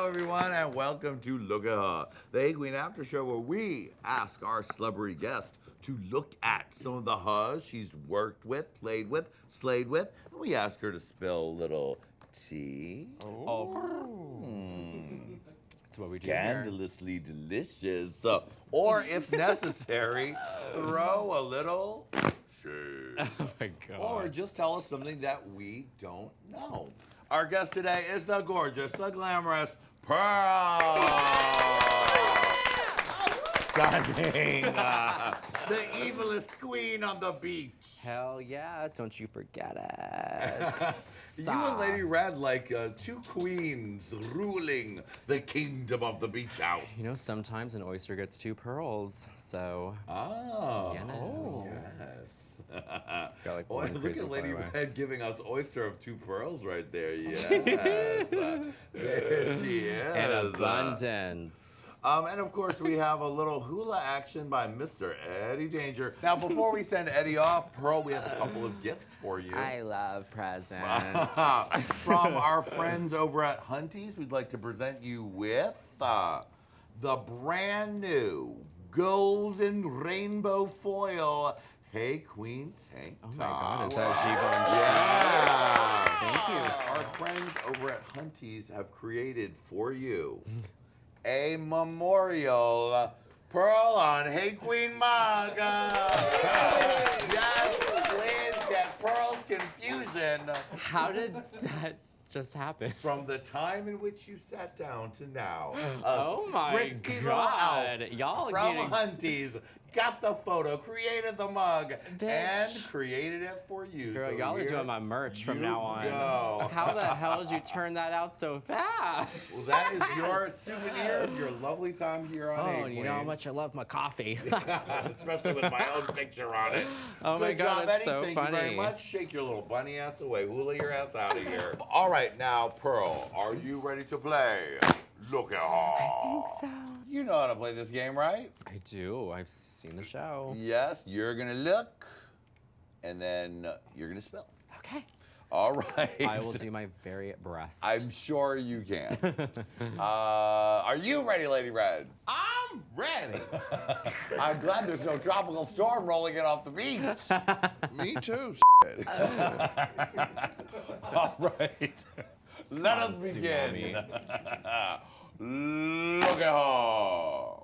everyone, and welcome to Look at Her, the Hey Qween After Show, where we ask our celebrity guest to look at some of the H's she's worked with, played with, slayed with, and we ask her to spill a little tea. That's what we do here. Scandalously delicious. Or, if necessary, throw a little shade. Oh my God. Or just tell us something that we don't know. Our guest today is the gorgeous, the glamorous Pearl. Stunning. The evilest queen on the beach. Hell yeah, don't you forget it. You and Lady Red like two queens ruling the kingdom of the beach house. You know, sometimes an oyster gets two pearls, so. Oh, You know. yes. Got like Oh, one look crazy at Lady fly away. Red giving us oyster of two pearls right there. Yes. There she is. In abundance. And of course, we have a little hula action by Mr. Eddie Danger. Now, before we send Eddie off, Pearl, we have a couple of gifts for you. I love presents. From our friends over at Hunties, we'd like to present you with the brand new golden rainbow foil Hey Qween tank Oh my top. God, is that Ginger? Yeah. Thank you. Our friends over at Hunties have created for you a memorial Pearl on Hey Qween mug. Yes, please get Pearl's confusion How did that just happen? from the time in which you sat down to now. Oh my Frisky little God. elf Y'all from getting... Hunties got the photo, created the mug, Bitch. and created it for you. Girl, So y'all are here doing my merch from you now on. go. How the hell did you turn that out so fast? Well, that is your souvenir of your lovely time here on Oh, Hey you know how Qween. much I love my coffee. Especially with my own picture on it. Oh my Good God, job, that's Eddie. so Thank you very funny. much. Shake your little bunny ass away. Hula your ass out of here. All right, now, Pearl, are you ready to play? Look at her. I think so. You know how to play this game, right? I do. I've seen the show. Yes, you're going to look, and then you're going to spell. Okay. All right. I will do my very best. I'm sure you can. Are you ready, Lady Red? I'm ready. I'm glad there's no tropical storm rolling in off the beach. Me too. All right. Let us begin. Look at her.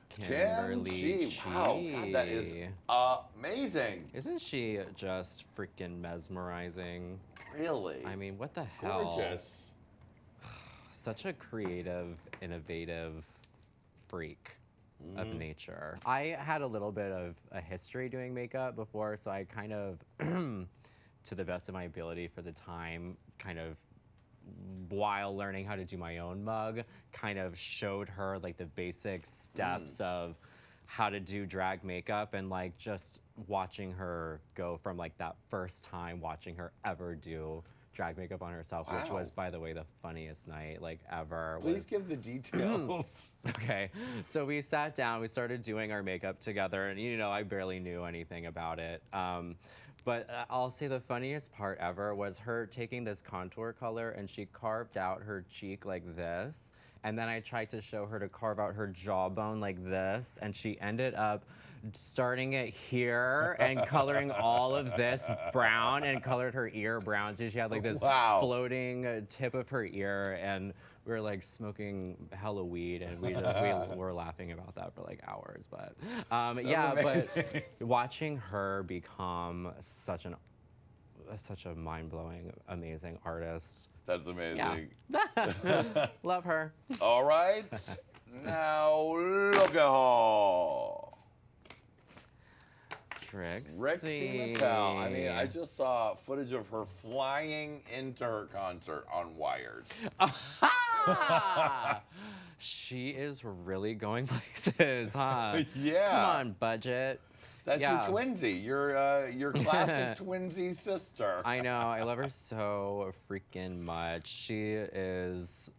Kimberly Wow, God, that is Chi. amazing. Isn't she just freaking mesmerizing? Really? I mean, what the hell? Gorgeous. Such a creative, innovative freak of nature. I had a little bit of a history doing makeup before, so I kind of, to the best of my ability for the time, kind of while learning how to do my own mug, kind of showed her like the basic steps of how to do drag makeup, and like just watching her go from like that first time watching her ever do drag makeup on herself, which Wow. was, by the way, the funniest night like ever. Please was give the details. Okay, so we sat down, we started doing our makeup together, and you know, I barely knew anything about it. But I'll say the funniest part ever was her taking this contour color and she carved out her cheek like this. And then I tried to show her to carve out her jawbone like this, and she ended up starting it here and coloring all of this brown and colored her ear brown. So she had like this Wow. floating tip of her ear, and we were like smoking hella weed, and we were laughing about that for like hours. But yeah, amazing. but watching her become such a mind-blowing, amazing artist. That's amazing. Yeah. Love her. All right. Now look at her. Trixie Mattel. I mean, I just saw footage of her flying into her concert on wires. She is really going places, huh? Yeah. Come on, budget. That's Yeah. your twinsy, your classic twinsy sister. I know. I love her so freaking much. She is.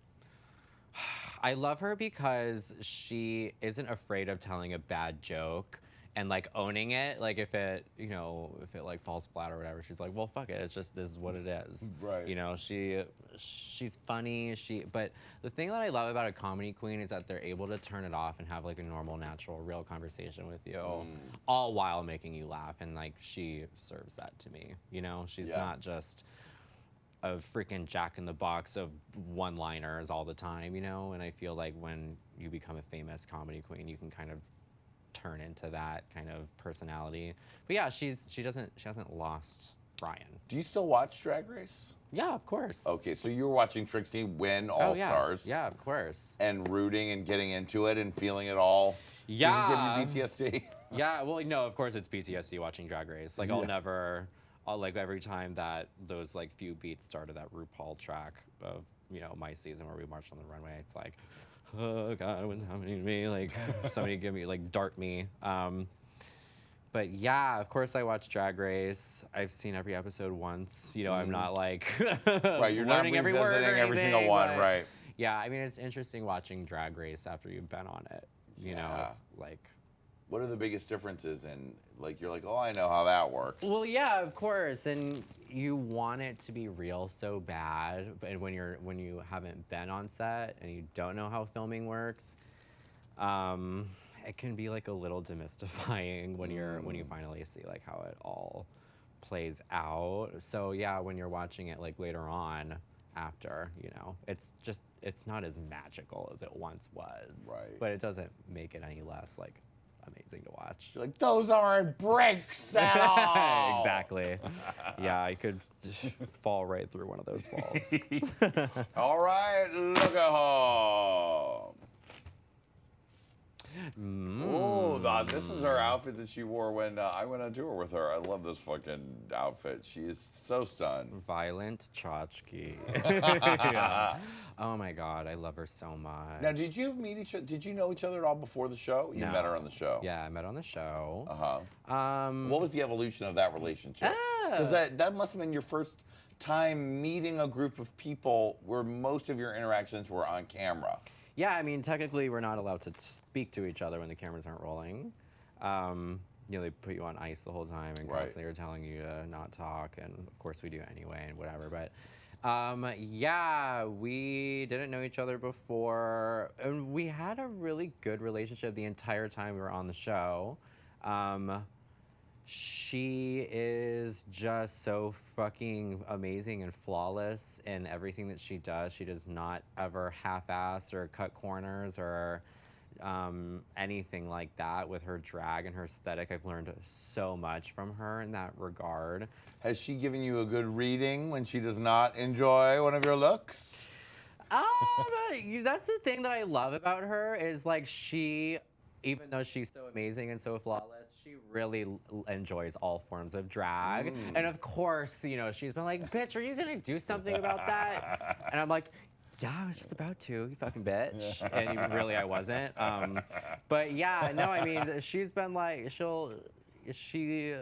I love her because she isn't afraid of telling a bad joke and like owning it. Like if it, you know, if it like falls flat or whatever, she's like, well, fuck it. It's just, this is what it is. Right. You know, she's funny. But the thing that I love about a comedy queen is that they're able to turn it off and have like a normal, natural, real conversation with you, all while making you laugh. And like she serves that to me. You know, she's not just a freaking Jack in the Box of one-liners all the time, you know? And I feel like when you become a famous comedy queen, you can kind of turn into that kind of personality. But yeah, she hasn't lost Brian. Do you still watch Drag Race? Yeah, of course. Okay, so you were watching Trixie win All Stars. Yeah, of course. And rooting and getting into it and feeling it all. Yeah. Does it give you PTSD? Yeah, well, no, of course it's PTSD watching Drag Race. Like I'll like every time that those like few beats started that RuPaul track of, you know, my season where we marched on the runway, it's like, oh God, what's happening to me? Like somebody give me, like dart me. But yeah, of course I watch Drag Race. I've seen every episode once. You know, I'm not like right, you're not learning every word or every single anything, one, but right? Yeah, I mean it's interesting watching Drag Race after you've been on it. You know, it's like. What are the biggest differences in, like, you're like, oh, I know how that works. Well, yeah, of course, and you want it to be real so bad, but when you haven't been on set and you don't know how filming works, it can be like a little demystifying when you finally see like how it all plays out. So yeah, when you're watching it like later on after, you know, it's not as magical as it once was. Right. But it doesn't make it any less like amazing to watch. You're like, those aren't bricks at all. Exactly. Yeah, I could fall right through one of those walls. All right, look at her. Oh, this is her outfit that she wore when I went on tour with her. I love this fucking outfit. She is so stunned. Violent tchotchke. Yeah. Oh my God, I love her so much. Now, did you meet each other? Did you know each other at all before the show? You met her on the show. Yeah, I met her on the show. What was the evolution of that relationship? Because that must have been your first time meeting a group of people where most of your interactions were on camera. Yeah, I mean, technically, we're not allowed to speak to each other when the cameras aren't rolling. You know, they put you on ice the whole time and constantly are telling you to not talk, and of course we do anyway and whatever. But yeah, we didn't know each other before, and we had a really good relationship the entire time we were on the show. She is just so fucking amazing and flawless in everything that she does. She does not ever half-ass or cut corners or anything like that with her drag and her aesthetic. I've learned so much from her in that regard. Has she given you a good reading when she does not enjoy one of your looks? That's the thing that I love about her is like even though she's so amazing and so flawless, she really enjoys all forms of drag. And of course, you know, she's been like, bitch, are you gonna do something about that? And I'm like, yeah, I was just about to, you fucking bitch. And really, I wasn't. But yeah, no, I mean, she's been like, she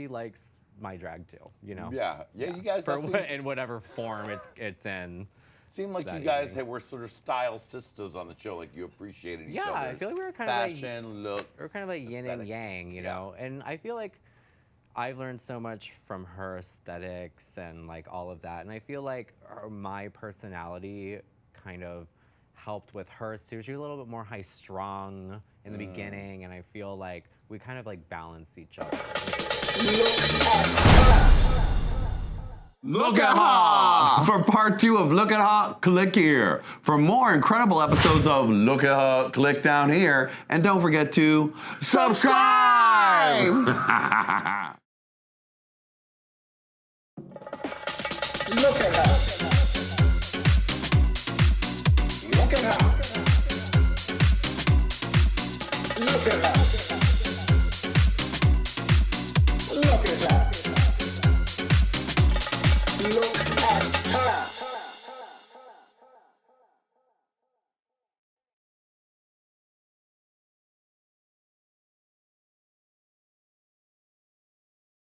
likes my drag too, you know? Yeah, you guys. In whatever form it's in. Seemed like you guys were sort of style sisters on the show, like you appreciated each other's I feel like we were kind fashion, of look. We're kind of like yin and yang, you know? And I feel like I've learned so much from her aesthetics and like all of that. And I feel like my personality kind of helped with hers too. She was a little bit more high strung in the beginning, and I feel like we kind of like balance each other. Look at her! For part 2 of Look at her, click here. For more incredible episodes of Look at her, click down here. And don't forget to subscribe! Look at her. Look at her. Look at her.